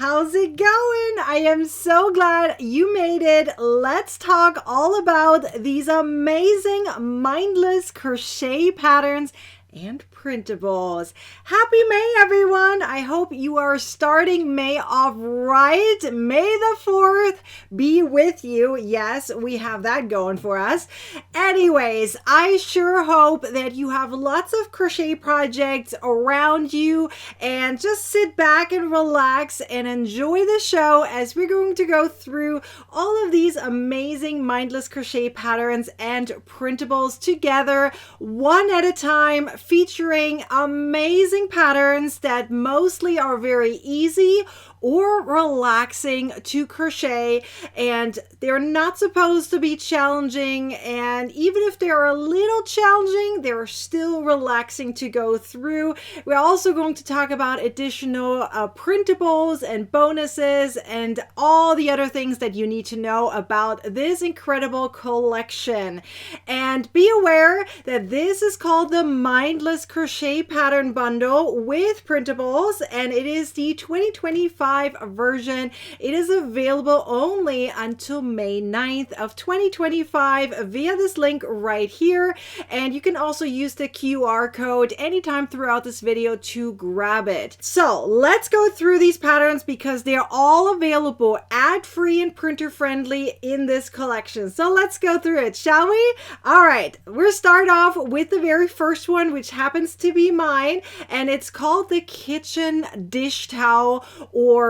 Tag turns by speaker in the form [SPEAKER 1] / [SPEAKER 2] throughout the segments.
[SPEAKER 1] how's it going? I am so glad you made it. Let's talk all about these amazing mindless crochet patterns and printables. Happy May, everyone. I hope you are starting May off right. May the 4th be with you. Yes, we have that going for us. Anyways, I sure hope that you have lots of crochet projects around you and just sit back and relax and enjoy the show as we're going to go through all of these amazing mindless crochet patterns and printables together, one at a time, featuring amazing patterns that mostly are very easy or relaxing to crochet, and they're not supposed to be challenging, and even if they're a little challenging, they're still relaxing to go through. We're also going to talk about additional printables and bonuses and all the other things that you need to know about this incredible collection. And be aware that this is called the Mindless Crochet Pattern Bundle with printables, and it is the 2025 version. It is available only until May 9th of 2025 via this link right here, and you can also use the QR code anytime throughout this video to grab it. So let's go through these patterns because they're all available ad-free and printer-friendly in this collection. So let's go through it, shall we? All right, we'll start off with the very first one, which happens to be mine, and it's called the Kitchen Dish Towel, or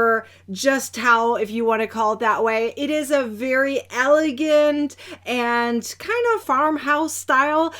[SPEAKER 1] just towel if you want to call it that way. It is a very elegant and kind of farmhouse style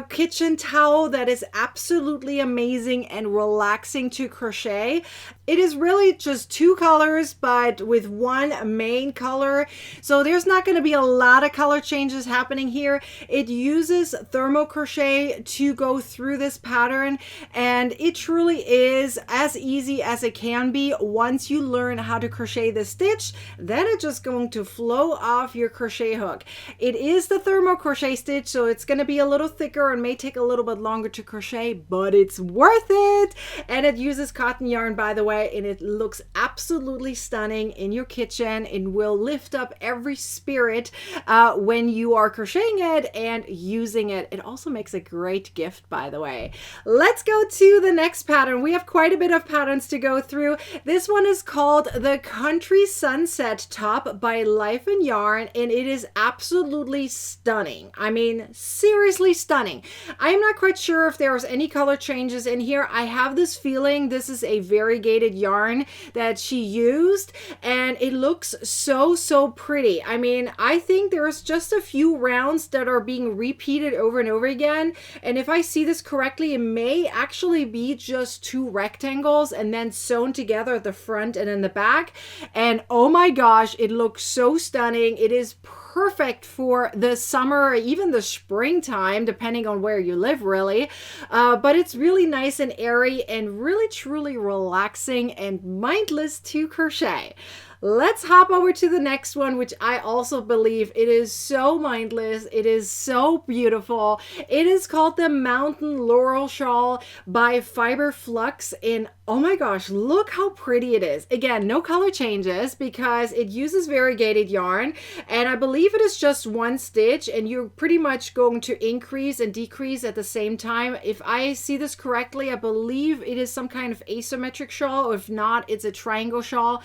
[SPEAKER 1] kitchen towel that is absolutely amazing and relaxing to crochet. It is really just two colors, but with one main color. So there's not going to be a lot of color changes happening here. It uses thermo crochet to go through this pattern, and it truly is as easy as it can be. Once you learn how to crochet the stitch, then it's just going to flow off your crochet hook. It is the thermo crochet stitch, so it's going to be a little thicker and may take a little bit longer to crochet, but it's worth it. And it uses cotton yarn, by the way, and it looks absolutely stunning in your kitchen and will lift up every spirit when you are crocheting it and using it. It also makes a great gift, by the way. Let's go to the next pattern. We have quite a bit of patterns to go through. This one is called the Country Sunset Top by Life and Yarn, and it is absolutely stunning. I mean, seriously stunning. I'm not quite sure if there's any color changes in here. I have this feeling this is a variegated yarn that she used, and it looks so pretty. I mean, I think there's just a few rounds that are being repeated over and over again, and if I see this correctly, it may actually be just two rectangles and then sewn together at the front and in the back. And oh my gosh, it looks so stunning. It is perfect for the summer or even the springtime, depending on where you live, really. But it's really nice and airy and really truly relaxing and mindless to crochet. Let's hop over to the next one, which I also believe it is so mindless. It is so beautiful. It is called the Mountain Laurel Shawl by Fiber Flux, and oh my gosh, look how pretty it is. Again, no color changes because it uses variegated yarn, and I believe it is just one stitch, and you're pretty much going to increase and decrease at the same time. If I see this correctly, I believe it is some kind of asymmetric shawl, or if not, it's a triangle shawl.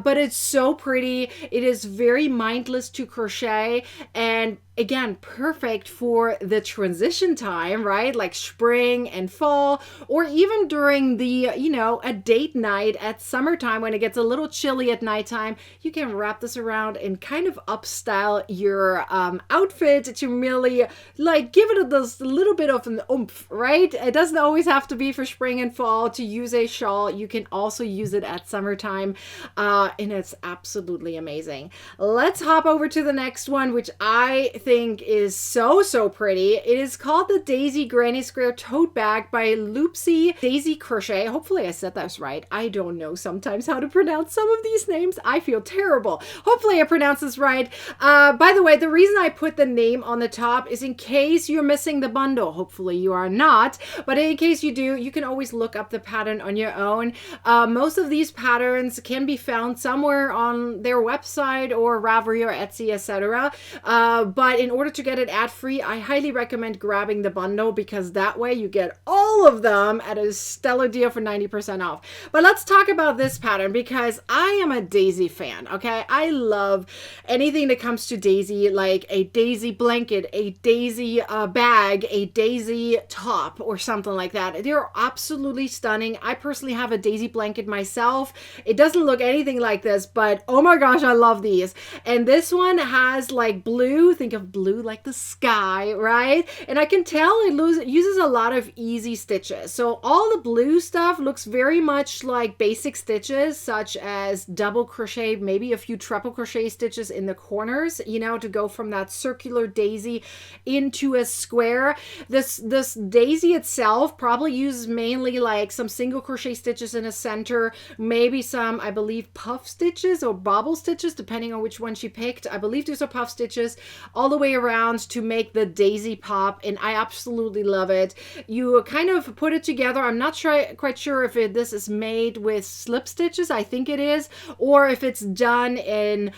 [SPEAKER 1] But it's so pretty. It is very mindless to crochet, and again, perfect for the transition time, right? Like spring and fall, or even during the, a date night at summertime when it gets a little chilly at nighttime. You can wrap this around and kind of upstyle your outfit to really like give it a little bit of an oomph, right? It doesn't always have to be for spring and fall to use a shawl. You can also use it at summertime, and it's absolutely amazing. Let's hop over to the next one, which I think is so pretty. It is called the Daisy Granny Square Tote Bag by Loopsy Daisy Crochet. Hopefully I said that right. I don't know sometimes how to pronounce some of these names. I feel terrible. Hopefully I pronounced this right. By the way, the reason I put the name on the top is in case you're missing the bundle. Hopefully you are not, but in case you do, you can always look up the pattern on your own. Most of these patterns can be found somewhere on their website or Ravelry or Etsy, etc. But in order to get it ad-free, I highly recommend grabbing the bundle because that way you get all of them at a stellar deal for 90% off. But let's talk about this pattern because I am a daisy fan, okay? I love anything that comes to daisy, like a daisy blanket, a daisy bag, a daisy top, or something like that. They're absolutely stunning. I personally have a daisy blanket myself. It doesn't look anything like this, but oh my gosh, I love these. And this one has like blue, think of blue like the sky, right? And I can tell it uses a lot of easy stitches. So all the blue stuff looks very much like basic stitches, such as double crochet, maybe a few treble crochet stitches in the corners, you know, to go from that circular daisy into a square. This daisy itself probably uses mainly like some single crochet stitches in a center, maybe some, I believe, puff stitches or bobble stitches, depending on which one she picked. I believe these are puff stitches all the way around to make the daisy pop, and I absolutely love it. You kind of put it together. I'm not quite sure if this is made with slip stitches, I think it is, or if it's done in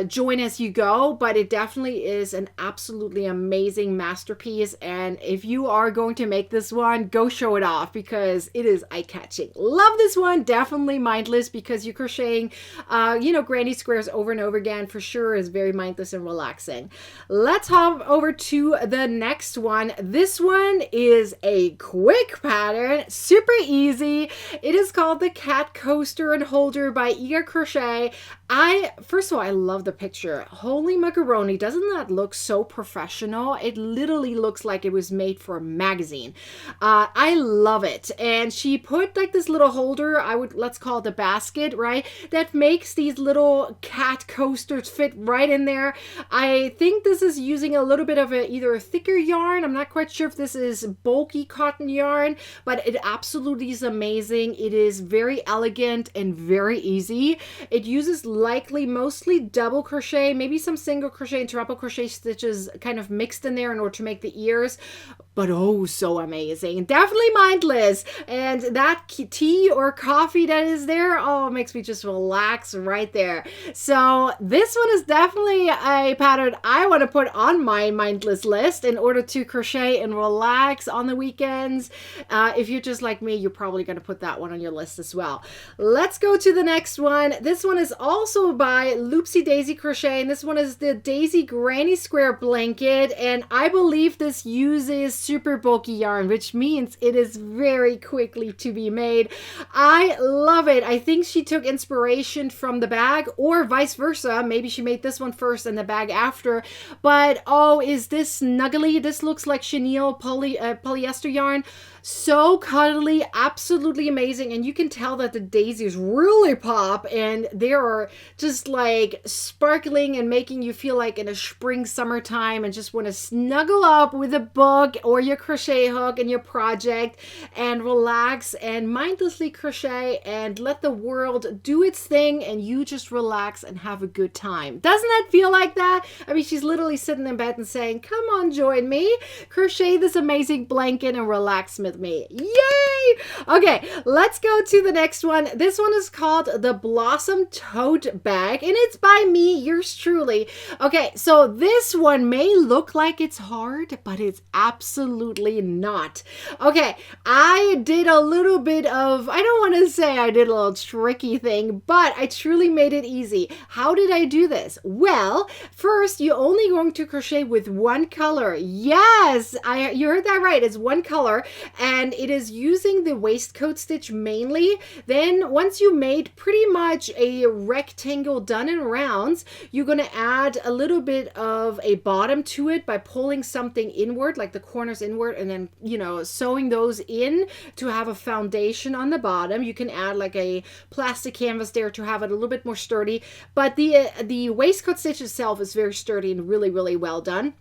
[SPEAKER 1] join as you go, but it definitely is an absolutely amazing masterpiece. And if you are going to make this one, go show it off because it is eye-catching. Love this one. Definitely mindless because you're crocheting, you know, granny squares over and over again. For sure is very mindless and relaxing. Let's hop over to the next one. This one is a quick pattern, super easy. It is called the Cat Coaster and Holder by Iggy Crochet. First of all, I love the picture. Holy macaroni, doesn't that look so professional? It literally looks like it was made for a magazine. I love it. And she put like this little holder, let's call it a basket, right? That makes these little cat coasters fit right in there. I think this is using a little bit of either a thicker yarn. I'm not quite sure if this is bulky cotton yarn, but it absolutely is amazing. It is very elegant and very easy. It uses likely mostly double crochet, maybe some single crochet and treble crochet stitches kind of mixed in there in order to make the ears, but oh, so amazing. Definitely mindless. And that tea or coffee that is there, oh, it makes me just relax right there. So this one is definitely a pattern I want to put on my mindless list in order to crochet and relax on the weekends. If you're just like me, you're probably going to put that one on your list as well. Let's go to the next one. This one is also by Loopsy Daisy Crochet, and this one is the Daisy Granny Square Blanket, and I believe this uses super bulky yarn, which means it is very quickly to be made. I love it. I think she took inspiration from the bag or vice versa. Maybe she made this one first and the bag after, but oh, is this snuggly? This looks like chenille polyester yarn. So cuddly, absolutely amazing. And you can tell that the daisies really pop and they are just like sparkling and making you feel like in a spring summertime and just want to snuggle up with a book or your crochet hook and your project and relax and mindlessly crochet and let the world do its thing and you just relax and have a good time. Doesn't that feel like that? I mean, she's literally sitting in bed and saying, come on, join me, crochet this amazing blanket and relax with me. Yay! Okay, let's go to the next one. This one is called the Blossom Tote Bag, and it's by me, yours truly. Okay, so this one may look like it's hard, but it's absolutely not. Okay, I did a little bit of, I don't want to say I did a little tricky thing, but I truly made it easy. How did I do this? Well, first, you're only going to crochet with one color. Yes, you heard that right. It's one color, and it is using the waistcoat stitch mainly. Then once you made pretty much a rectangle done in rounds, you're going to add a little bit of a bottom to it by pulling something inward, like the corners inward, and then, you know, sewing those in to have a foundation on the bottom. You can add like a plastic canvas there to have it a little bit more sturdy, but the waistcoat stitch itself is very sturdy and really, really well done.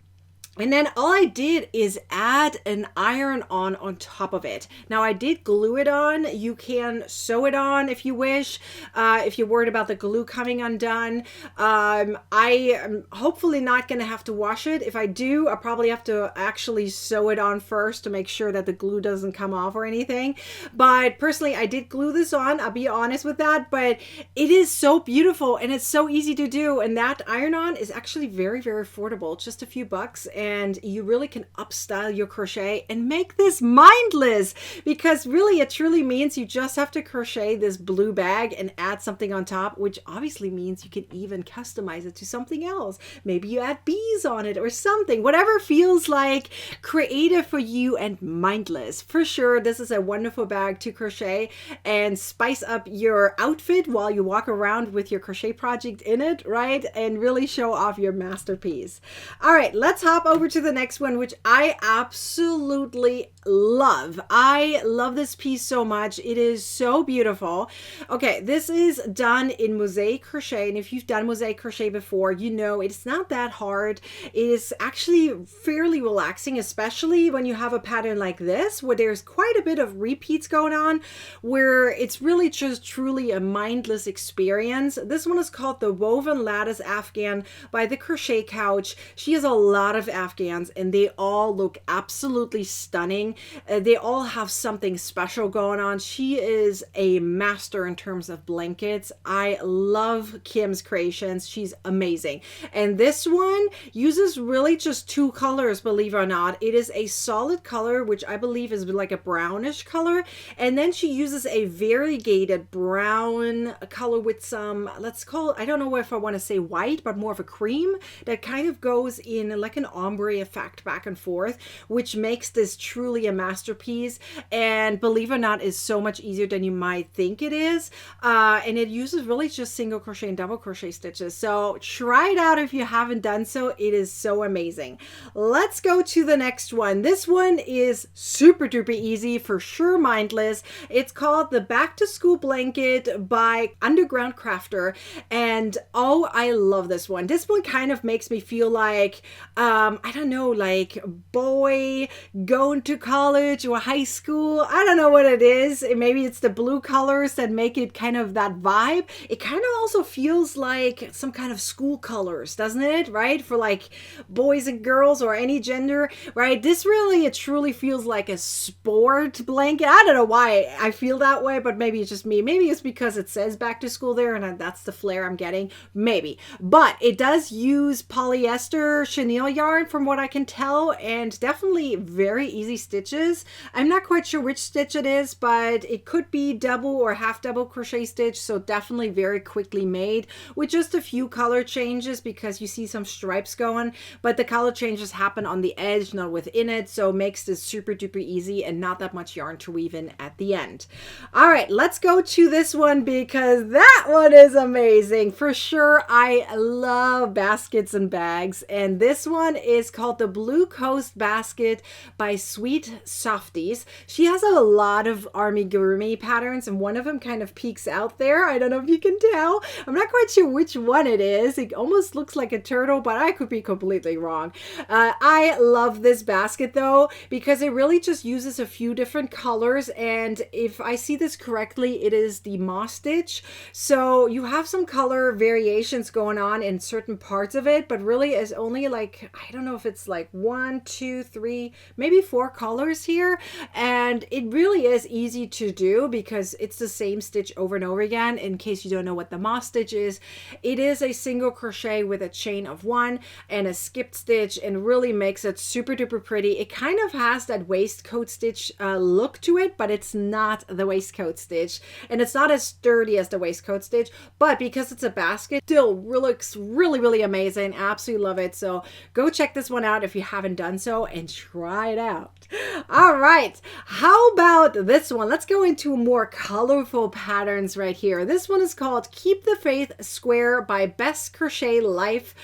[SPEAKER 1] And then all I did is add an iron on top of it. Now I did glue it on. You can sew it on if you wish, if you're worried about the glue coming undone. I am hopefully not going to have to wash it. If I do, I'll probably have to actually sew it on first to make sure that the glue doesn't come off or anything. But personally, I did glue this on. I'll be honest with that, but it is so beautiful and it's so easy to do. And that iron-on is actually very, very affordable. It's just a few bucks. And you really can upstyle your crochet and make this mindless, because really it truly means you just have to crochet this blue bag and add something on top, which obviously means you can even customize it to something else. Maybe you add bees on it or something, whatever feels like creative for you and mindless. For sure, this is a wonderful bag to crochet and spice up your outfit while you walk around with your crochet project in it, right? And really show off your masterpiece. All right, let's hop over to the next one, which I absolutely love. I love this piece so much. It is so beautiful. Okay, this is done in mosaic crochet, and if you've done mosaic crochet before, you know it's not that hard. It is actually fairly relaxing, especially when you have a pattern like this where there's quite a bit of repeats going on, where it's really just truly a mindless experience. This one is called the Woven Lattice Afghan by the Crochet Couch. She has a lot of afghans and they all look absolutely stunning. They all have something special going on. She is a master in terms of blankets. I love Kim's creations. She's amazing. And this one uses really just two colors, believe it or not. It is a solid color, which I believe is like a brownish color. And then she uses a variegated brown color with some, let's call it, I don't know if I want to say white, but more of a cream that kind of goes in like an ombre effect back and forth, which makes this truly a masterpiece. And believe it or not, is so much easier than you might think it is. And it uses really just single crochet and double crochet stitches. So try it out if you haven't done so. It is so amazing. Let's go to the next one. This one is super duper easy, for sure mindless. It's called the Back to School Blanket by Underground Crafter. And oh, I love this one. This one kind of makes me feel like, I don't know, like boy going to college or high school. I don't know what it is. Maybe it's the blue colors that make it kind of that vibe. It kind of also feels like some kind of school colors, doesn't it? Right? For like boys and girls or any gender, right? This really, it truly feels like a sport blanket. I don't know why I feel that way, but maybe it's just me. Maybe it's because it says back to school there and that's the flair I'm getting. Maybe. But it does use polyester chenille yarn from what I can tell, and definitely very easy stitches. I'm not quite sure which stitch it is, but it could be double or half double crochet stitch, so definitely very quickly made with just a few color changes, because you see some stripes going, but the color changes happen on the edge, not within it, so it makes this super duper easy and not that much yarn to weave in at the end. All right, let's go to this one because that one is amazing. For sure, I love baskets and bags, and this one is called the Blue Coast Basket by Sweet Softies. She has a lot of Amigurumi patterns, and one of them kind of peeks out there. I don't know if you can tell. I'm not quite sure which one it is. It almost looks like a turtle, but I could be completely wrong. I love this basket though, because it really just uses a few different colors, and if I see this correctly, it is the moss stitch. So you have some color variations going on in certain parts of it, but really is only like, I don't know if it's like 1, 2, 3, maybe 4 colors here. And it really is easy to do because it's the same stitch over and over again. In case you don't know what the moss stitch is, it is a single crochet with a chain of 1 and a skipped stitch, and really makes it super duper pretty. It kind of has that waistcoat stitch look to it, but it's not the waistcoat stitch, and it's not as sturdy as the waistcoat stitch, but because it's a basket, still looks really, really amazing. Absolutely love it. So go check this one out if you haven't done so and try it out. All right, how about this one? Let's go into more colorful patterns right here. This one is called Keep the Faith Square by Best Crochet Life.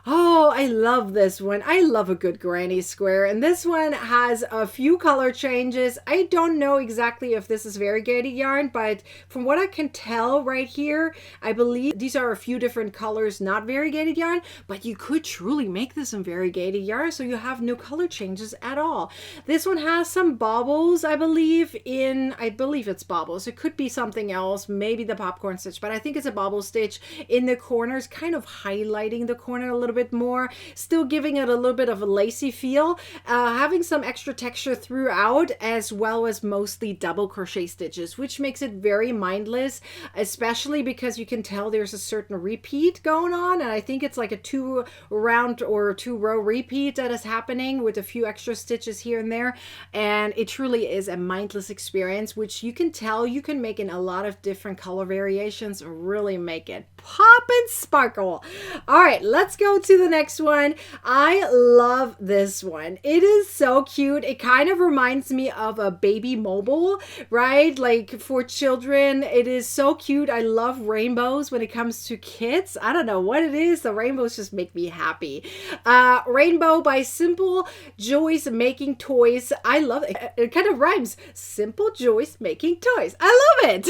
[SPEAKER 1] Oh, I love this one. I love a good granny square. And this one has a few color changes. I don't know exactly if this is variegated yarn, but from what I can tell right here, I believe these are a few different colors, not variegated yarn, but you could truly make this in variegated yarn, so you have no color changes at all. This one has some baubles, I believe it's baubles. It could be something else, maybe the popcorn stitch, but I think it's a bauble stitch in the corners, kind of highlighting the corner a little bit more, still giving it a little bit of a lacy feel, having some extra texture throughout, as well as mostly double crochet stitches, which makes it very mindless, especially because you can tell there's a certain repeat going on, and I think it's like a 2 round or 2 row repeat that is happening with a few extra stitches here and there, and it truly is a mindless experience, which you can tell you can make in a lot of different color variations, really make it pop and sparkle. All right, let's go to the next one. I love this one. It is so cute. It kind of reminds me of a baby mobile, right? Like for children, it is so cute. I love rainbows when it comes to kids. I don't know what it is. The rainbows just make me happy. Rainbow by Simple Joys Making Toys. I love it. It kind of rhymes. Simple Joys Making Toys. I love it.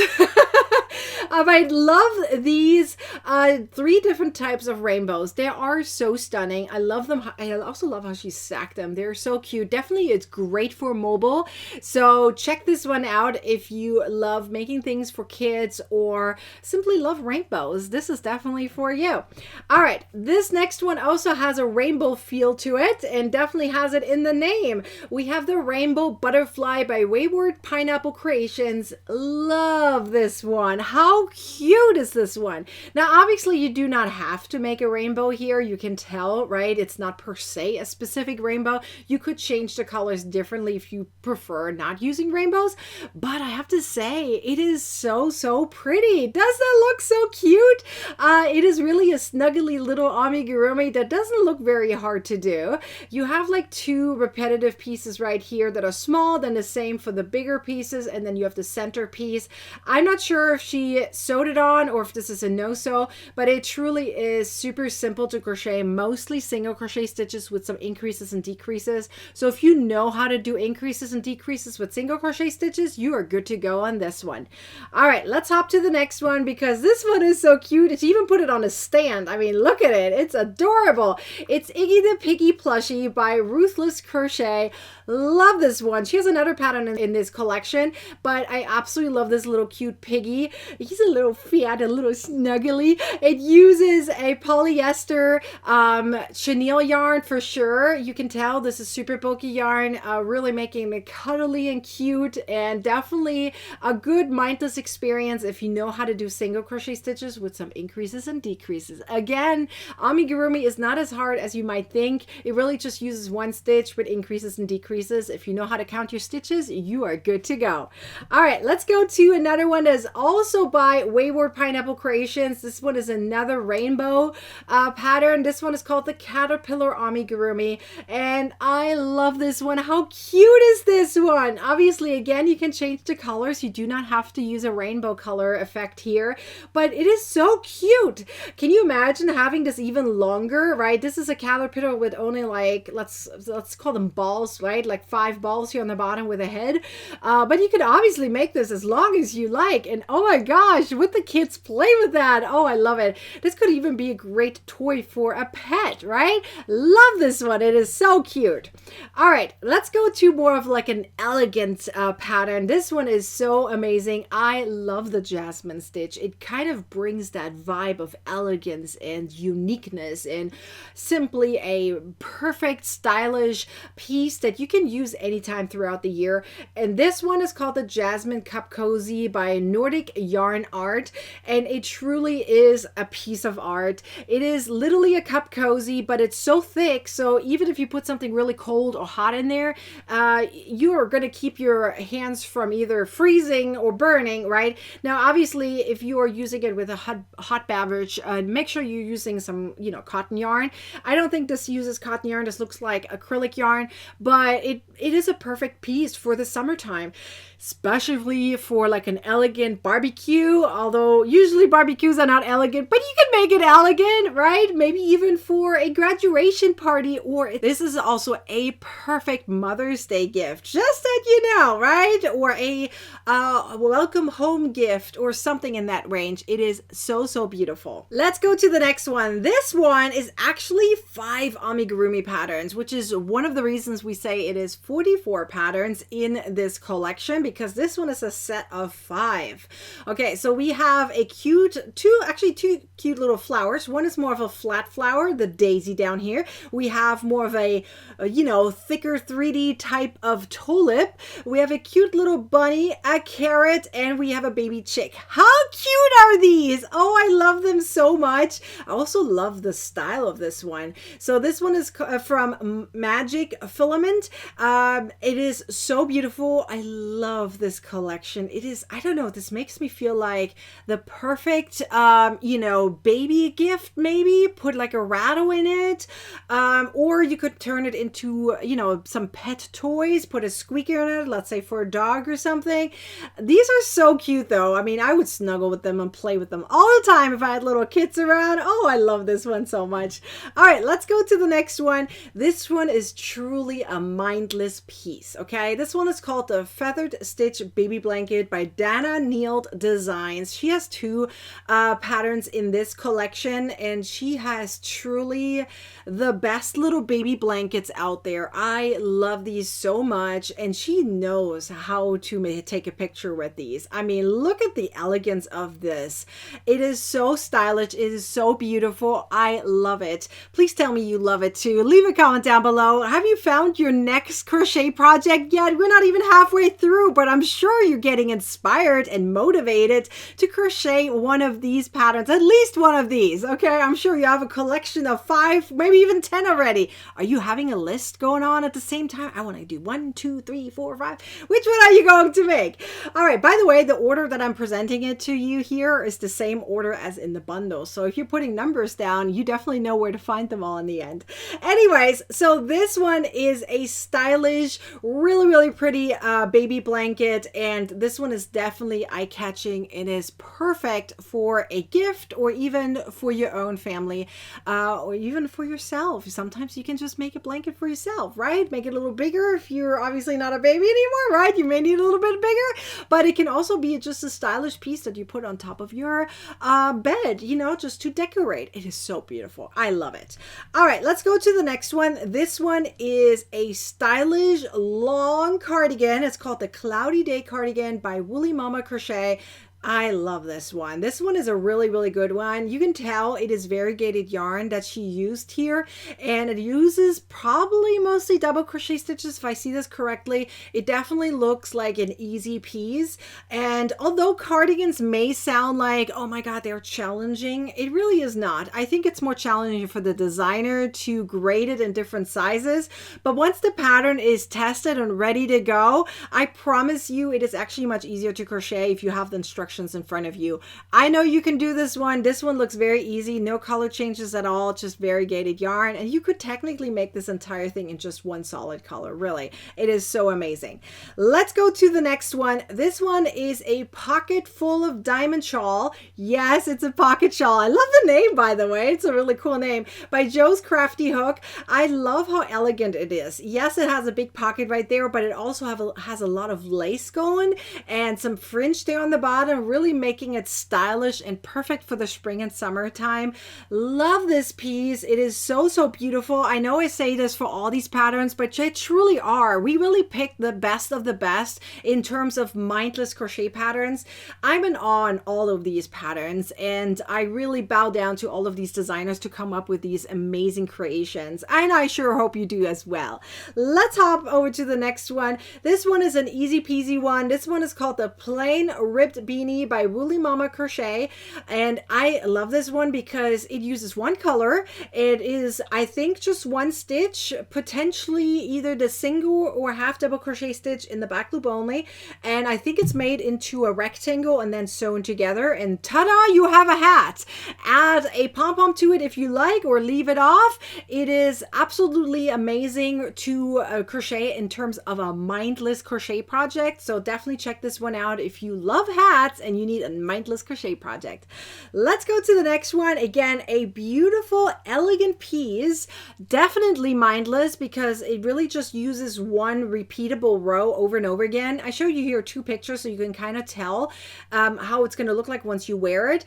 [SPEAKER 1] I love these 3 different types of rainbows. They are so stunning. I love them. I also love how she stacked them. They're so cute. Definitely, it's great for mobile. So check this one out if you love making things for kids or simply love rainbows. This is definitely for you. All right, this next one also has a rainbow feel to it and definitely has it in the name. We have the Rainbow Butterfly by Wayward Pineapple Creations. Love this one. How cute is this one? Now, obviously, you do not have to make a rainbow here. You can tell, right? It's not per se a specific rainbow. You could change the colors differently if you prefer not using rainbows. But I have to say, it is so, so pretty. Does that look so cute? It is really a snuggly little amigurumi that doesn't look very hard to do. You have like 2 repetitive pieces right here that are small, then the same for the bigger pieces, and then you have the center piece. I'm not sure if she sewed it on or if this is a no-sew, but it truly is super simple to crochet, mostly single crochet stitches with some increases and decreases. So if you know how to do increases and decreases with single crochet stitches, you are good to go on this one. All right, let's hop to the next one because this one is so cute. She even put it on a stand. I mean, look at it. It's adorable. It's Iggy the Piggy plushie by Ruthless Crochet. Love this one. She has another pattern in this collection, but I absolutely love this little cute piggy. He's a little fat, a little snuggly. It uses a polyester chenille yarn for sure. You can tell this is super bulky yarn, really making it cuddly and cute, and definitely a good mindless experience if you know how to do single crochet stitches with some increases and decreases. Again, amigurumi is not as hard as you might think. It really just uses 1 stitch with increases and decreases. If you know how to count your stitches, you are good to go. All right, let's go to another one that's also by Wayward Pineapple Creations. This one is another rainbow pattern. This one is called the Caterpillar Amigurumi, and I love this one. How cute is this one? Obviously, again, you can change the colors. You do not have to use a rainbow color effect here, but it is so cute. Can you imagine having this even longer, right? This is a caterpillar with only like, let's call them balls, right? Like 5 balls here on the bottom with a head. But you could obviously make this as long as you like. And oh my gosh, would the kids play with that? Oh, I love it. This could even be a great toy for a pet, right? Love this one. It is so cute. All right, let's go to more of like an elegant pattern. This one is so amazing. I love the Jasmine stitch. It kind of brings that vibe of elegance and uniqueness and simply a perfect stylish piece that you can use anytime throughout the year. And this one is called the Jasmine Cup Cozy by Nordic Yarn Art, and it truly is a piece of art. It is literally a cup cozy, but it's so thick, so even if you put something really cold or hot in there, you are going to keep your hands from either freezing or burning, right? Now, obviously, if you are using it with a hot beverage, make sure you're using some, cotton yarn. I don't think this uses cotton yarn. This looks like acrylic yarn, but it is a perfect piece for the summertime, especially for like an elegant barbecue. Although usually barbecues are not elegant, but you can make it elegant, right? Maybe even for a graduation party, or this is also a perfect Mother's Day gift, just that you know, right? Or a welcome home gift or something in that range. It is so, so beautiful. Let's go to the next one. This one is actually 5 amigurumi patterns, which is one of the reasons we say it is 44 patterns in this collection, because this one is a set of 5. Okay, so we have a two cute little flowers. One is more of a flat flower, the daisy down here. We have more of a thicker 3D type of tulip. We have a cute little bunny, a carrot, and we have a baby chick. How cute are these? Oh, I love them so much. I also love the style of this one. So this one is from Magic Filament. It is so beautiful. I love this collection. It is, I don't know, this makes me feel like the perfect, baby gift, maybe. Put like a rattle in it. Or you could turn it into, some pet toys, put a squeaker in it, let's say for a dog or something. These are so cute though. I mean, I would snuggle with them and play with them all the time if I had little kids around. Oh, I love this one so much. All right, let's go to the next one. This one is truly a mindless piece, okay? This one is called the Feathered Stitch Baby Blanket by Dana Neild Designs. She has 2 patterns in this collection, and she has truly the best little baby blankets out there. I love these so much, and she knows how to take a picture with these. I mean, look at the elegance of this. It is so stylish. It is so beautiful. I love it. Please tell me you love it too. Leave a comment down below. Have you found your next crochet project yet? We're not even halfway through, but I'm sure you're getting inspired and motivated to crochet one of these patterns, at least one of these, okay? I'm sure you have a collection of 5, maybe even 10 already. Are you having a list going on at the same time? I want to do 1, 2, 3, 4, 5. Which one are you going to make? All right, by the way, the order that I'm presenting it to you here is the same order as in the bundle. So if you're putting numbers down, you definitely know where to find them all in the end. Anyways, so this one is a stylish, really, really pretty baby blanket. And this one is definitely eye-catching. It is perfect for a gift or even for your own family or even for yourself. Sometimes you can just make a blanket for yourself, right? Make it a little bigger if you're obviously not a baby anymore, right? You may need a little bit bigger, but it can also be just a stylish piece that you put on top of your bed, just to decorate. It is so beautiful. I love it. All right, let's go to the next one. This one is a stylish long cardigan. It's called the Cloudy Day Cardigan by Woolly Mama Crochet. I love this one. This one is a really, really good one. You can tell it is variegated yarn that she used here, and it uses probably mostly double crochet stitches if I see this correctly. It definitely looks like an easy piece, and although cardigans may sound like, oh my god, they're challenging, it really is not. I think it's more challenging for the designer to grade it in different sizes, but once the pattern is tested and ready to go, I promise you it is actually much easier to crochet if you have the instructions in front of you. I know you can do this one. This one looks very easy. No color changes at all, just variegated yarn. And you could technically make this entire thing in just one solid color. Really, it is so amazing. Let's go to the next one. This one is a pocket full of diamond shawl. Yes, it's a pocket shawl. I love the name, by the way. It's a really cool name. By Joe's Crafty Hook. I love how elegant it is. Yes, it has a big pocket right there, but it also has a lot of lace going and some fringe there on the bottom, really making it stylish and perfect for the spring and summertime. Love this piece. It is so, so beautiful. I know I say this for all these patterns, but they truly are. We really picked the best of the best in terms of mindless crochet patterns. I'm in awe on all of these patterns, and I really bow down to all of these designers to come up with these amazing creations, and I sure hope you do as well. Let's hop over to the next one. This one is an easy peasy one. This one is called the Plain Ripped Beanie by Woolly Mama Crochet, and I love this one because it uses one color. It is, I think, just one stitch, potentially either the single or half double crochet stitch in the back loop only, and I think it's made into a rectangle and then sewn together, and ta-da, you have a hat. Add a pom-pom to it if you like, or leave it off. It is absolutely amazing to crochet in terms of a mindless crochet project, so definitely check this one out if you love hats knots and you need a mindless crochet project. Let's go to the next one. Again, a beautiful, elegant piece. Definitely mindless because it really just uses one repeatable row over and over again. I showed you here 2 pictures so you can kind of tell how it's going to look like once you wear it.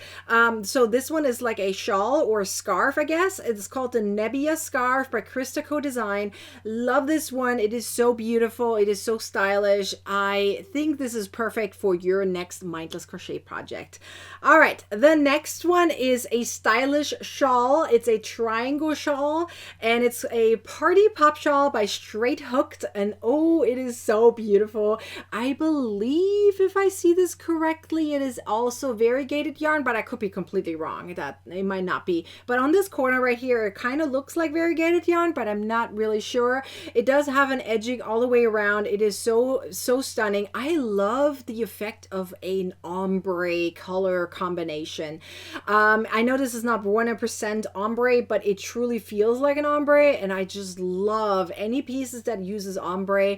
[SPEAKER 1] So this one is like a shawl or a scarf, I guess. It's called the Nebia Scarf by Christico Design. Love this one. It is so beautiful. It is so stylish. I think this is perfect for your next mindless crochet project. All right, the next one is a stylish shawl. It's a triangle shawl and it's a party pop shawl by Straight Hooked, and oh, it is so beautiful. I believe, if I see this correctly, it is also variegated yarn, but I could be completely wrong. That it might not be, but on this corner right here it kind of looks like variegated yarn, but I'm not really sure. It does have an edging all the way around. It is so stunning. I love the effect of an ombre color combination. I know this is not 100% ombre, but it truly feels like an ombre, and I just love any pieces that uses ombre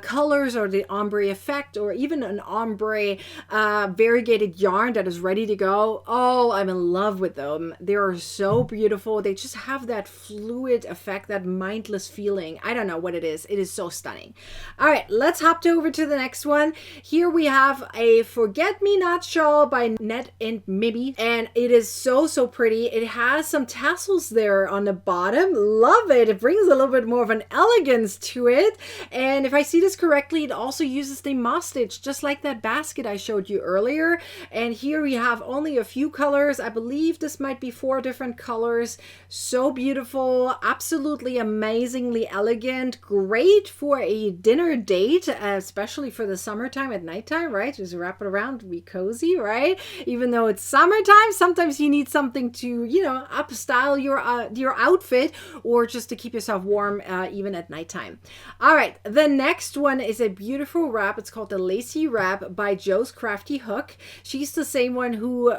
[SPEAKER 1] colors or the ombre effect, or even an ombre variegated yarn that is ready to go. Oh, I'm in love with them. They are so beautiful. They just have that fluid effect, that mindless feeling. I don't know what it is. It is so stunning. All right, let's hop over to the next one. Here we have a Forget Me Not shawl by Net and Mibby, and it is so pretty. It has some tassels there on the bottom. Love it. It brings a little bit more of an elegance to it, and if I see this correctly, it also uses the moss stitch just like that basket I showed you earlier. And here we have only a few colors. I believe this might be 4 different colors. So beautiful, absolutely amazingly elegant, great for a dinner date, especially for the summertime at nighttime, right? Just wrap it around, be cozy, right? Even though it's summertime, sometimes you need something to, you know, upstyle your outfit, or just to keep yourself warm even at nighttime. All right, the next one is a beautiful wrap. It's called the Lacy Wrap by Joe's Crafty Hook. She's the same one who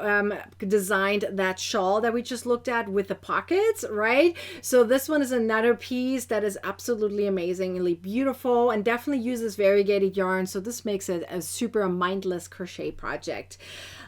[SPEAKER 1] designed that shawl that we just looked at with the pockets, right? So this one is another piece that is absolutely amazingly beautiful and definitely uses variegated yarn. So this makes it a super mindless crochet project.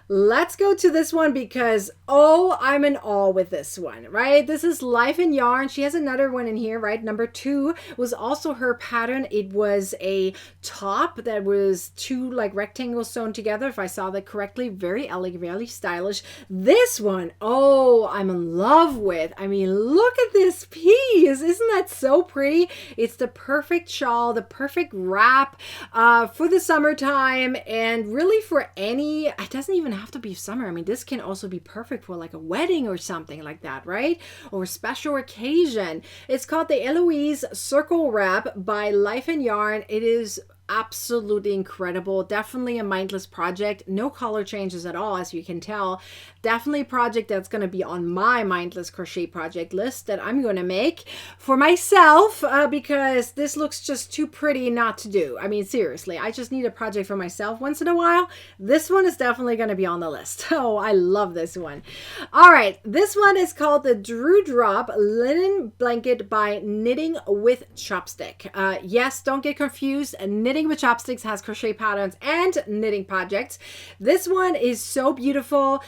[SPEAKER 1] Let's go to this one because, oh, I'm in awe with this one, right? This is Life in Yarn. She has another one in here, right? Number 2 was also her pattern. It was a top that was 2 like rectangles sewn together, if I saw that correctly. Very elegant, very stylish. This one, oh, I'm in love with. I mean, look at this piece. Isn't that so pretty? It's the perfect shawl, the perfect wrap for the summertime, and really for any, it doesn't even have to be summer. I mean, this can also be perfect for like a wedding or something like that, right? Or a special occasion. It's called the Eloise Circle Wrap by Life in Yarn. It is absolutely incredible. Definitely a mindless project. No color changes at all, as you can tell. Definitely a project that's going to be on my mindless crochet project list that I'm going to make for myself because this looks just too pretty not to do. I mean, seriously, I just need a project for myself once in a while. This one is definitely going to be on the list. Oh, I love this one. All right, this one is called the Drew Drop Linen Blanket by Knitting with Chopstick. Yes, don't get confused. Knitting with Chopsticks has crochet patterns and knitting projects. This one is so beautiful.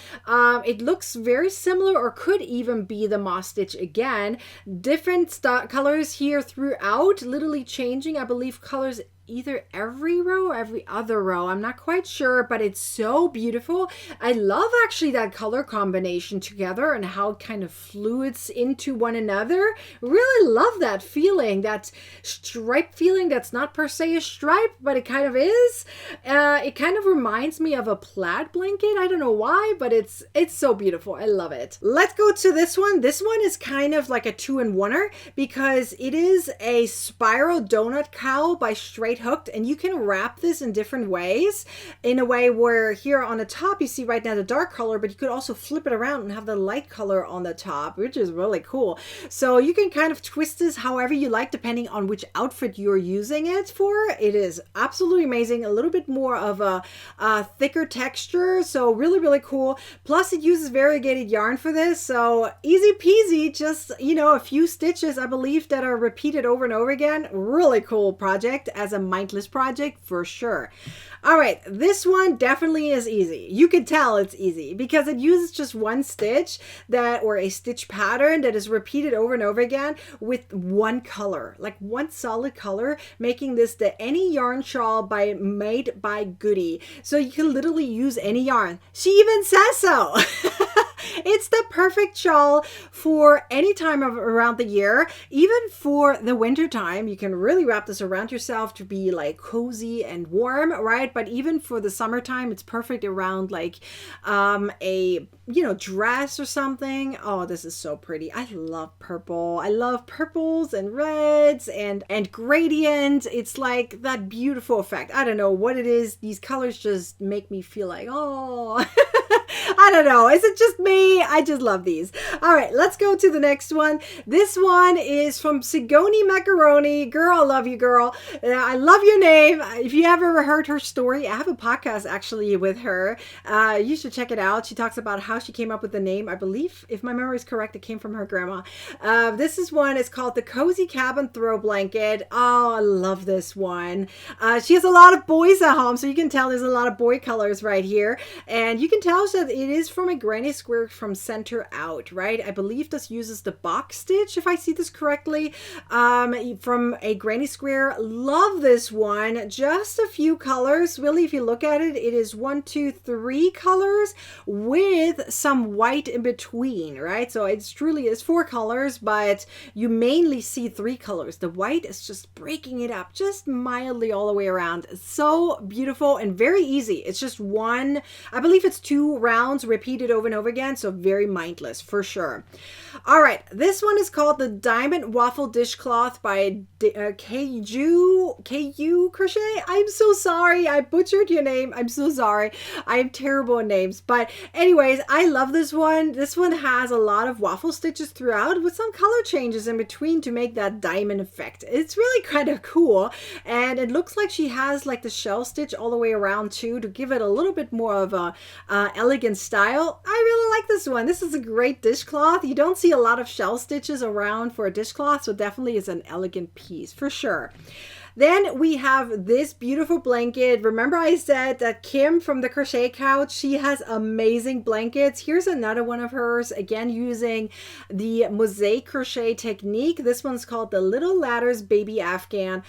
[SPEAKER 1] It looks very similar, or could even be the moss stitch again. Different colors here throughout, literally changing, I believe, colors either every row or every other row. I'm not quite sure, but it's so beautiful. I love actually that color combination together and how it kind of fluids into one another. Really love that feeling, that stripe feeling that's not per se a stripe, but it kind of is. It kind of reminds me of a plaid blanket. I don't know why, but it's so beautiful. I love it. Let's go to this one. This one is kind of like a 2-in-1er because it is a spiral donut cowl by Straight Hooked, and you can wrap this in different ways, in a way where here on the top you see right now the dark color, but you could also flip it around and have the light color on the top, which is really cool. So you can kind of twist this however you like depending on which outfit you're using it for. It is absolutely amazing. A little bit more of a thicker texture, so really cool. Plus it uses variegated yarn for this, so easy peasy, just, you know, a few stitches I believe that are repeated over and over again. Really cool project as a Mindless project for sure. All right, this one definitely is easy. You can tell it's easy because it uses just one stitch or a stitch pattern that is repeated over and over again with one color, like one solid color, making this the Any Yarn Shawl made by Goody. So you can literally use any yarn. She even says so. It's the perfect shawl for any time around the year, even for the winter time. You can really wrap this around yourself to be like cozy and warm, right? But even for the summertime, it's perfect around like a dress or something. Oh, this is so pretty. I love purple. I love purples and reds and gradient. It's like that beautiful effect. I don't know what it is. These colors just make me feel like, oh, I don't know. Is it just me? I just love these. All right, let's go to the next one. This one is from Sigoni Macaroni. Girl, I love you, girl. I love your name. If you ever heard her story, I have a podcast actually with her. You should check it out. She talks about how she came up with the name. I believe, if my memory is correct, it came from her grandma. This is one. It's called the Cozy Cabin Throw Blanket. Oh, I love this one. She has a lot of boys at home, so you can tell there's a lot of boy colors right here. And you can tell that it is from a granny square from center out, right? I believe this uses the box stitch, if I see this correctly, from a granny square. Love this one. Just a few colors. Really, if you look at it, it is 1, 2, 3 colors with some white in between, right? So it's truly is 4 colors, but you mainly see 3 colors. The white is just breaking it up just mildly all the way around. So beautiful and very easy. It's just one, I believe it's 2 rounds repeated over and over again, so very mindless for sure. All right, this one is called the Diamond Waffle Dishcloth by KU Crochet. I'm so sorry, I butchered your name. I'm so sorry. I am terrible in names, but anyways, I love this one. This one has a lot of waffle stitches throughout with some color changes in between to make that diamond effect. It's really kind of cool, and it looks like she has like the shell stitch all the way around too to give it a little bit more of a elegant style. I really like this one. This is a great dishcloth. You don't see a lot of shell stitches around for a dishcloth, so definitely is an elegant piece for sure. Then we have this beautiful blanket. Remember I said that Kim from the Crochet Couch, she has amazing blankets. Here's another one of hers, again using the mosaic crochet technique. This one's called the Little Ladders Baby Afghan.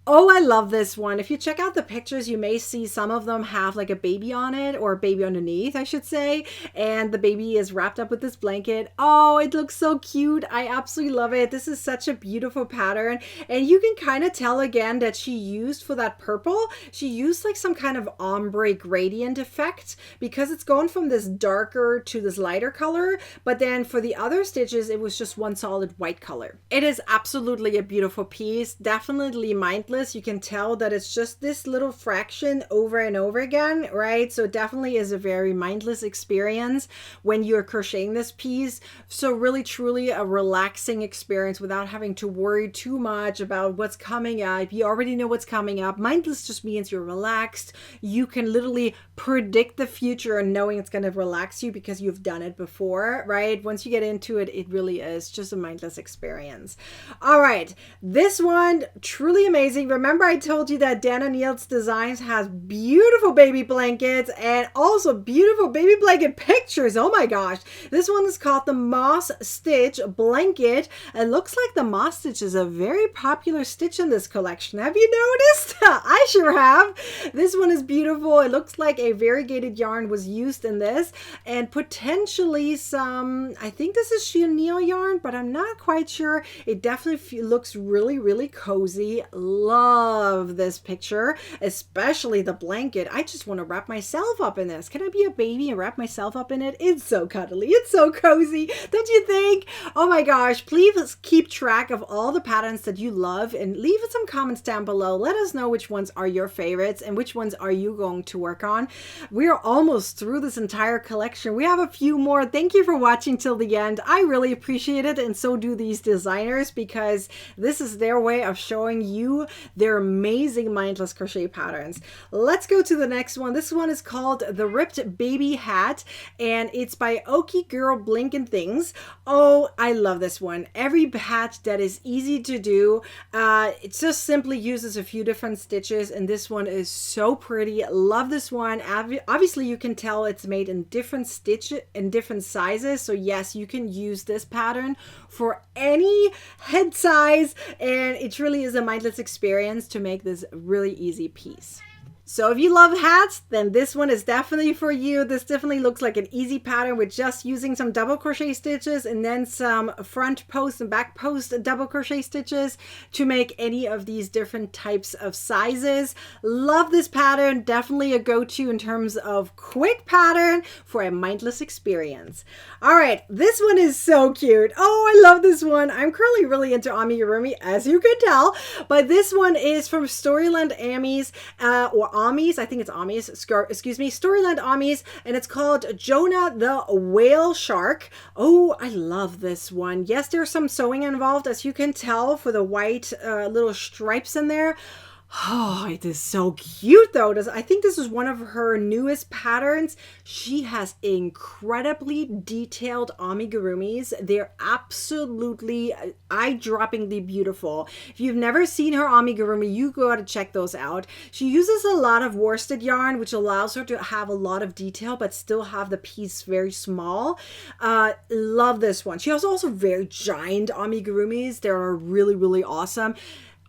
[SPEAKER 1] Oh, I love this one. If you check out the pictures, you may see some of them have like a baby on it, or a baby underneath, I should say. And the baby is wrapped up with this blanket. Oh, it looks so cute. I absolutely love it. This is such a beautiful pattern. And you can kind of tell again that she used for that purple, she used like some kind of ombre gradient effect because it's going from this darker to this lighter color. But then for the other stitches, it was just one solid white color. It is absolutely a beautiful piece. Definitely mindless. You can tell that it's just this little fraction over and over again, right? So it definitely is a very mindless experience when you're crocheting this piece. So really truly a relaxing experience without having to worry too much about what's coming up. You already know what's coming up. Mindless just means you're relaxed. You can literally predict the future and knowing it's going to relax you because you've done it before, right? Once you get into it, it really is just a mindless experience. All right, this one truly amazing. Remember I told you that Dana Neal's Designs has beautiful baby blankets and also beautiful baby blanket pictures. Oh my gosh. This one is called the Moss Stitch Blanket. It looks like the moss stitch is a very popular stitch in this collection. Have you noticed? I sure have. This one is beautiful. It looks like a variegated yarn was used in this and potentially some, I think this is chenille yarn, but I'm not quite sure. It definitely looks really, really cozy. Love this picture, especially the blanket. I just want to wrap myself up in this. Can I be a baby and wrap myself up in it? It's so cuddly. It's so cozy. Don't you think? Oh my gosh. Please keep track of all the patterns that you love and leave some comments down below. Let us know which ones are your favorites and which ones are you going to work on. We're almost through this entire collection. We have a few more. Thank you for watching till the end. I really appreciate it, and so do these designers, because this is their way of showing you They're amazing mindless crochet patterns. Let's go to the next one. This one is called the Ripped Baby Hat, and it's by Okie Girl Blinkin' Things. Oh, I love this one. Every hat that is easy to do. It just simply uses a few different stitches, and this one is so pretty. Love this one. Obviously, you can tell it's made in different stitches and different sizes. So yes, you can use this pattern for any head size, and it really is a mindless experience to make this really easy piece. So if you love hats, then this one is definitely for you. This definitely looks like an easy pattern with just using some double crochet stitches and then some front post and back post double crochet stitches to make any of these different types of sizes. Love this pattern. Definitely a go-to in terms of quick pattern for a mindless experience. All right, this one is so cute. Oh, I love this one. I'm currently really into Amigurumi, as you can tell, but this one is from Storyland Amis, or Amis, I think it's Amis, excuse me, Storyland Amis, and it's called Jonah the Whale Shark. Oh, I love this one. Yes, there's some sewing involved, as you can tell, for the white little stripes in there. Oh, it is so cute though. I think this is one of her newest patterns. She has incredibly detailed amigurumis. They're absolutely eye-droppingly beautiful. If you've never seen her amigurumi, you gotta check those out. She uses a lot of worsted yarn, which allows her to have a lot of detail, but still have the piece very small. Love this one. She has also very giant amigurumis. They're really, really awesome.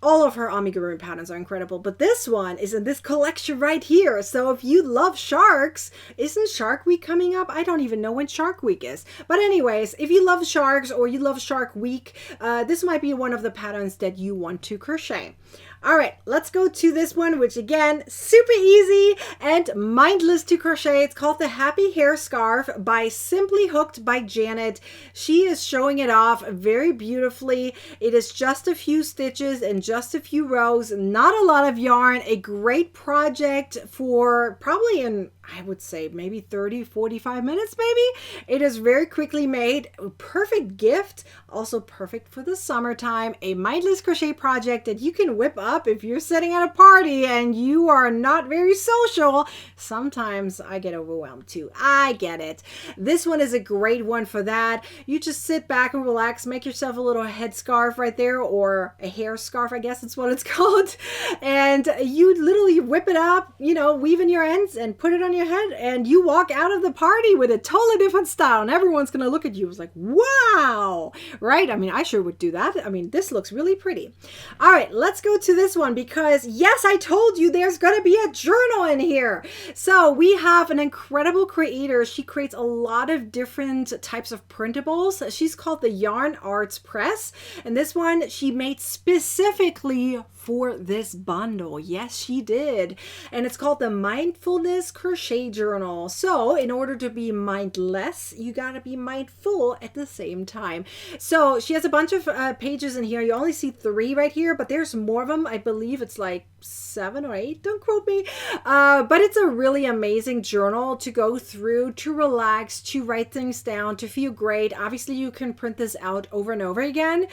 [SPEAKER 1] All of her amigurumi patterns are incredible, but this one is in this collection right here. So if you love sharks, isn't Shark Week coming up? I don't even know when Shark Week is. But anyways, if you love sharks or you love Shark Week, this might be one of the patterns that you want to crochet. All right, let's go to this one, which again, super easy and mindless to crochet. It's called the Happy Hair Scarf by Simply Hooked by Janet. She is showing it off very beautifully. It is just a few stitches and just a few rows, not a lot of yarn. A great project for probably in, I would say, maybe 30, 45 minutes maybe. It is very quickly made. Perfect gift. Also perfect for the summertime. A mindless crochet project that you can whip up if you're sitting at a party and you are not very social. Sometimes I get overwhelmed too. I get it. This one is a great one for that. You just sit back and relax, make yourself a little head scarf right there, or a hair scarf, I guess it's what it's called. And you literally whip it up, you know, weave in your ends and put it on your head, and you walk out of the party with a totally different style, and everyone's gonna look at you. It's like, wow, right? I mean, I sure would do that. I mean, this looks really pretty. All right, let's go to this one, because yes, I told you there's going to be a journal in here. So we have an incredible creator. She creates a lot of different types of printables. She's called the Yarn Arts Press, and this one she made specifically for this bundle. Yes, she did. And it's called the Mindfulness Crochet Journal. So in order to be mindless, you got to be mindful at the same time. So she has a bunch of pages in here. You only see 3 right here, but there's more of them. I believe it's like 7 or 8, don't quote me. But it's a really amazing journal to go through, to relax, to write things down, to feel great. Obviously, you can print this out over and over again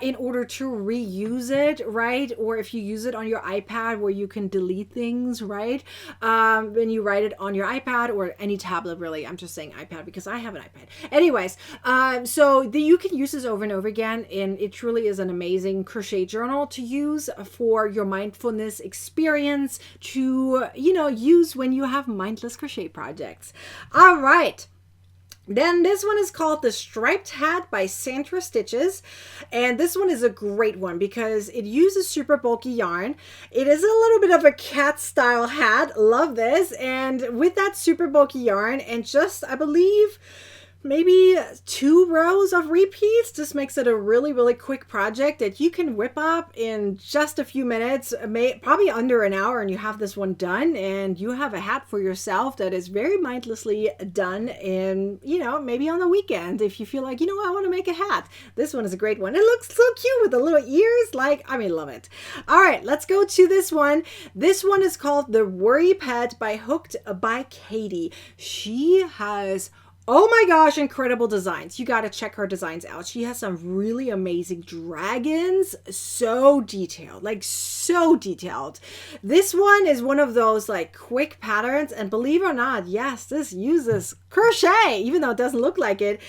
[SPEAKER 1] in order to reuse it, right? Or if you use it on your iPad where you can delete things, right? When you write it on your iPad or any tablet, really. I'm just saying iPad because I have an iPad. Anyways, so you can use this over and over again, and it truly is an amazing crochet journal to use for your mindfulness experience to, you know, use when you have mindless crochet projects. All right. Then this one is called the Striped Hat by Sandra Stitches. And this one is a great one because it uses super bulky yarn. It is a little bit of a cat style hat. Love this. And with that super bulky yarn and just, I believe, maybe 2 rows of repeats, just makes it a really, really quick project that you can whip up in just a few minutes, probably under an hour, and you have this one done, and you have a hat for yourself that is very mindlessly done in, you know, maybe on the weekend if you feel like, you know, I want to make a hat. This one is a great one. It looks so cute with the little ears. Like, I mean, love it. All right, let's go to this one. This one is called the Worry Pet by Hooked by Katie. She has Oh my gosh, incredible designs. You got to check her designs out. She has some really amazing dragons. So detailed, like so detailed. This one is one of those like quick patterns. And believe it or not, yes, this uses crochet, even though it doesn't look like it.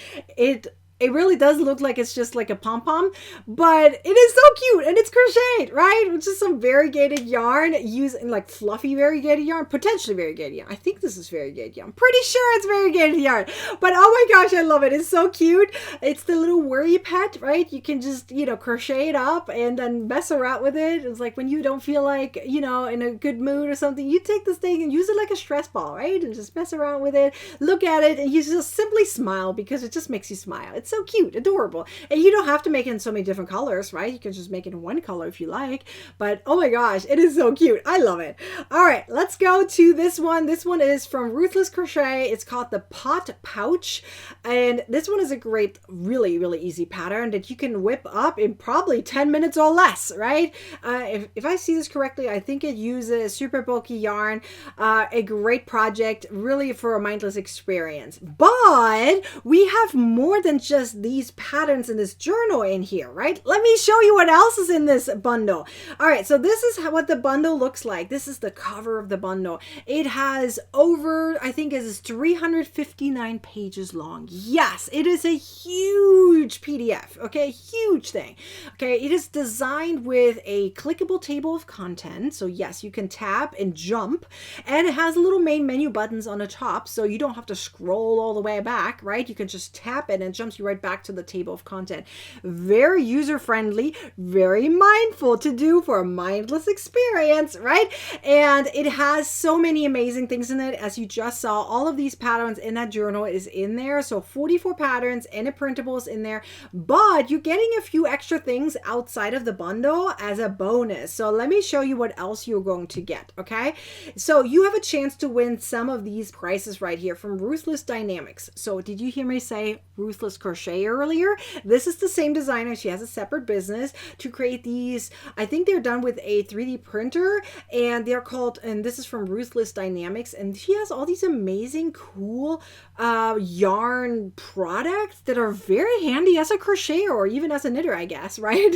[SPEAKER 1] It really does look like it's just like a pom-pom, but it is so cute and it's crocheted, right? Which is some variegated yarn using like fluffy variegated yarn, potentially variegated yarn. I think this is variegated yarn. I'm pretty sure it's variegated yarn, but oh my gosh, I love it. It's so cute. It's the little worry pet, right? You can just, crochet it up and then mess around with it. It's like when you don't feel like, in a good mood or something, you take this thing and use it like a stress ball, right? And just mess around with it, look at it, and you just simply smile because it just makes you smile. It's so cute, adorable. And you don't have to make it in so many different colors, right? You can just make it in one color if you like. But oh my gosh, it is so cute. I love it. All right, let's go to this one. This one is from Ruthless Crochet. It's called the Pot Pouch. And this one is a great, really, really easy pattern that you can whip up in probably 10 minutes or less, right? If I see this correctly, I think it uses super bulky yarn. A great project, really, for a mindless experience. But we have more than just these patterns in this journal in here, right? Let me show you what else is in this bundle. All right, so this is what the bundle looks like. This is the cover of the bundle. It has over, I think it is 359 pages long. Yes, it is a huge PDF, okay? Huge thing. Okay, it is designed with a clickable table of content. So yes, you can tap and jump, and it has little main menu buttons on the top, so you don't have to scroll all the way back, right? You can just tap it and it jumps you right back to the table of content. Very user-friendly, very mindful to do for a mindless experience, right? And it has so many amazing things in it. As you just saw, all of these patterns in that journal is in there. So 44 patterns and a printable is in there, but you're getting a few extra things outside of the bundle as a bonus. So let me show you what else you're going to get, okay? So you have a chance to win some of these prizes right here from Ruthless Dynamics. So did you hear me say Ruthless Crochet earlier? This is the same designer. She has a separate business to create these. I think they're done with a 3D printer, and they're called, and this is from Ruthless Dynamics, and she has all these amazing cool yarn products that are very handy as a crocheter or even as a knitter, I guess, right?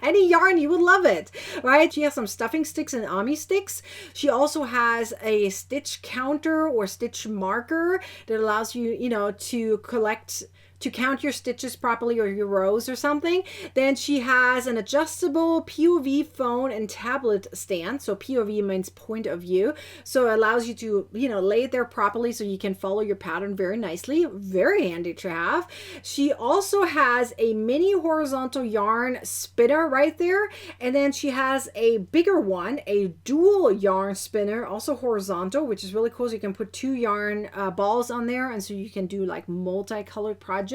[SPEAKER 1] Any yarn, you would love it, right? She has some stuffing sticks and ami sticks. She also has a stitch counter or stitch marker that allows you, to count your stitches properly or your rows or something. Then she has an adjustable POV phone and tablet stand. So POV means point of view. So it allows you to, lay it there properly so you can follow your pattern very nicely. Very handy to have. She also has a mini horizontal yarn spinner right there. And then she has a bigger one, a dual yarn spinner, also horizontal, which is really cool. So you can put two yarn balls on there. And so you can do like multicolored projects.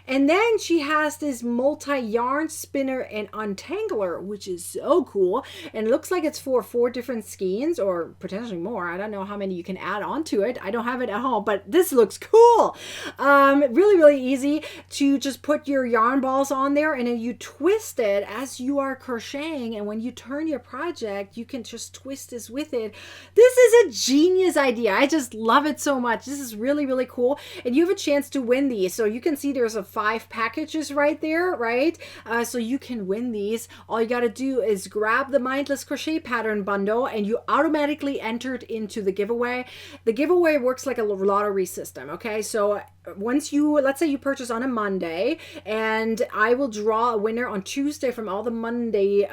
[SPEAKER 1] And then she has this multi-yarn spinner and untangler, which is so cool. And it looks like it's for 4 different skeins or potentially more. I don't know how many you can add onto it. I don't have it at home, but this looks cool. Really, really easy to just put your yarn balls on there, and then you twist it as you are crocheting. And when you turn your project, you can just twist this with it. This is a genius idea. I just love it so much. This is really, really cool. And you have a chance to win these. So you can see there's 5 packages right there, right? So you can win these. All you got to do is grab the Mindless Crochet Pattern Bundle and you automatically entered into the giveaway. The giveaway works like a lottery system, okay? So once let's say you purchase on a Monday, and I will draw a winner on Tuesday from all the Monday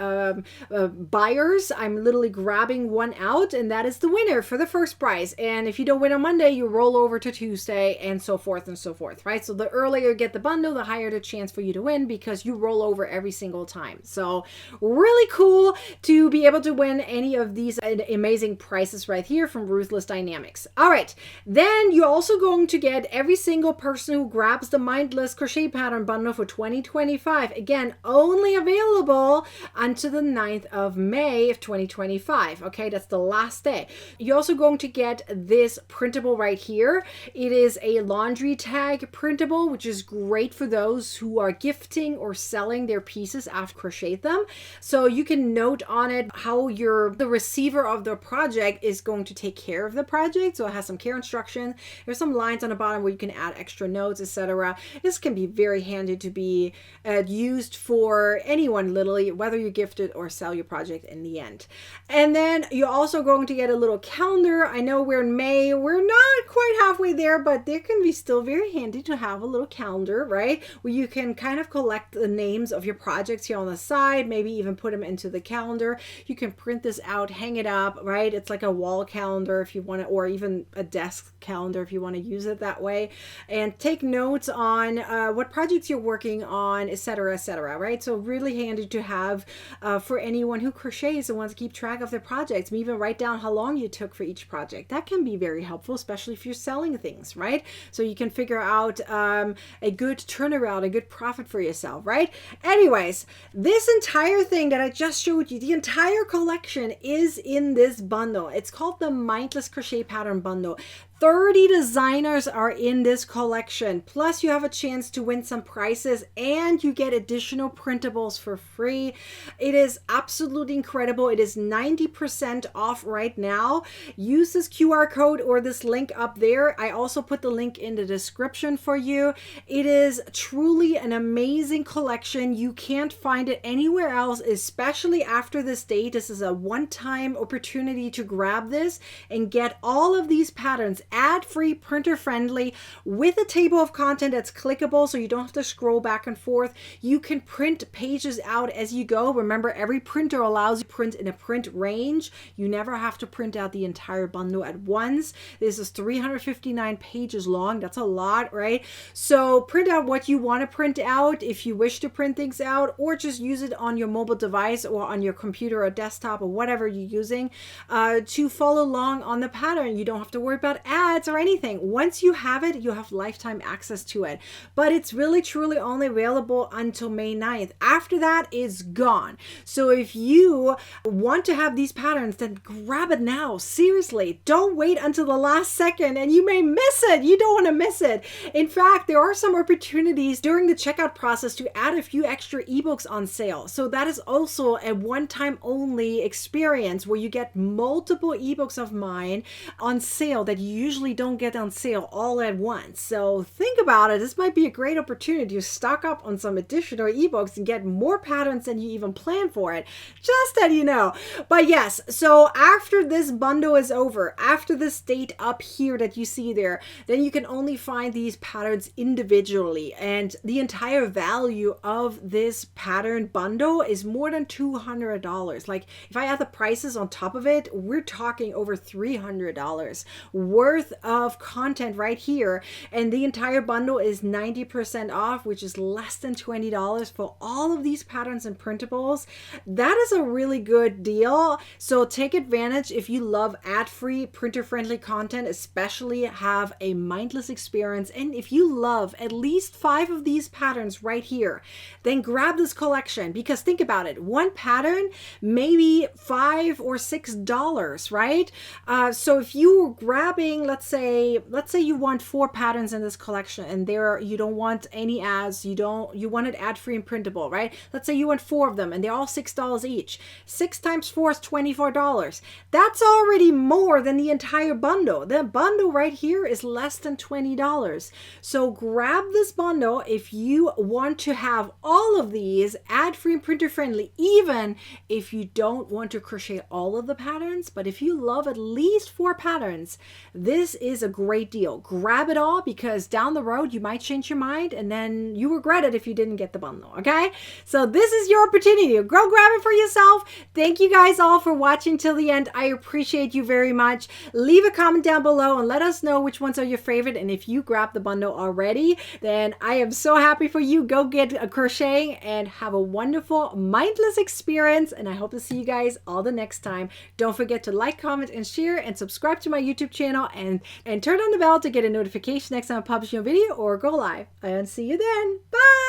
[SPEAKER 1] buyers. I'm literally grabbing one out, and that is the winner for the first prize. And if you don't win on Monday, you roll over to Tuesday, and so forth, right? So the earlier you get the bundle, the higher the chance for you to win, because you roll over every single time. So really cool to be able to win any of these amazing prizes right here from Ruthless Dynamics. All right, then you're also going to get every single person who grabs the Mindless Crochet Pattern Bundle for 2025. Again, only available until the 9th of May of 2025. Okay, that's the last day. You're also going to get this printable right here. It is a laundry tag printable, which is great for those who are gifting or selling their pieces after crocheted them. So you can note on it how the receiver of the project is going to take care of the project. So it has some care instructions. There's some lines on the bottom where you can add extra notes, etc. This can be very handy to be used for anyone, literally, whether you gift it or sell your project in the end. And then you're also going to get a little calendar. I know we're in May. We're not quite halfway there, but there can be still very handy to have a little calendar, right? Where you can kind of collect the names of your projects here on the side, maybe even put them into the calendar. You can print this out, hang it up, right? It's like a wall calendar if you want to, or even a desk calendar if you want to use it that way. And take notes on what projects you're working on, etc., right? So really handy to have for anyone who crochets and wants to keep track of their projects. Maybe even write down how long you took for each project. That can be very helpful, especially if you're selling things, right? So you can figure out a good turnaround, a good profit for yourself, right? Anyways, this entire thing that I just showed you, the entire collection is in this bundle. It's called the Mindless Crochet Pattern Bundle. 30 designers are in this collection. Plus you have a chance to win some prizes and you get additional printables for free. It is absolutely incredible. It is 90% off right now. Use this QR code or this link up there. I also put the link in the description for you. It is truly an amazing collection. You can't find it anywhere else, especially after this date. This is a one-time opportunity to grab this and get all of these patterns ad-free, printer-friendly, with a table of content that's clickable so you don't have to scroll back and forth. You can print pages out as you go. Remember, every printer allows you to print in a print range. You never have to print out the entire bundle at once. This is 359 pages long. That's a lot, right? So print out what you want to print out if you wish to print things out, or just use it on your mobile device or on your computer or desktop or whatever you're using to follow along on the pattern. You don't have to worry about ads or anything. Once you have it, you have lifetime access to it. But it's really truly only available until May 9th. After that, it's gone. So if you want to have these patterns, then grab it now. Seriously, don't wait until the last second and you may miss it. You don't want to miss it. In fact, there are some opportunities during the checkout process to add a few extra ebooks on sale. So that is also a one-time only experience where you get multiple ebooks of mine on sale that you usually don't get on sale all at once. So think about it. This might be a great opportunity to stock up on some additional ebooks and get more patterns than you even planned for it. Just that you know. But yes, so after this bundle is over, after this date up here that you see there, then you can only find these patterns individually. And the entire value of this pattern bundle is more than $200. Like if I add the prices on top of it, we're talking over $300 worth of content right here. And the entire bundle is 90% off, which is less than $20 for all of these patterns and printables. That is a really good deal. So take advantage if you love ad-free, printer-friendly content, especially have a mindless experience. And if you love at least 5 of these patterns right here, then grab this collection, because think about it. One pattern, maybe $5 or $6, right? So if you were grabbing, let's say you want 4 patterns in this collection and you don't want any ads, you want it ad-free and printable, right? Let's say you want 4 of them and they're all $6 each. 6 times 4 is $24. That's already more than the entire bundle. The bundle right here is less than $20. So grab this bundle if you want to have all of these ad-free and printer-friendly, even if you don't want to crochet all of the patterns. But if you love at least 4 patterns, this is a great deal. Grab it all, because down the road you might change your mind and then you regret it if you didn't get the bundle, okay? So this is your opportunity. Go grab it for yourself. Thank you guys all for watching till the end. I appreciate you very much. Leave a comment down below and let us know which ones are your favorite, and if you grabbed the bundle already, then I am so happy for you. Go get a crocheting and have a wonderful mindless experience, and I hope to see you guys all the next time. Don't forget to like, comment, and share, and subscribe to my YouTube channel, and turn on the bell to get a notification next time I publish a video or go live. And see you then. Bye!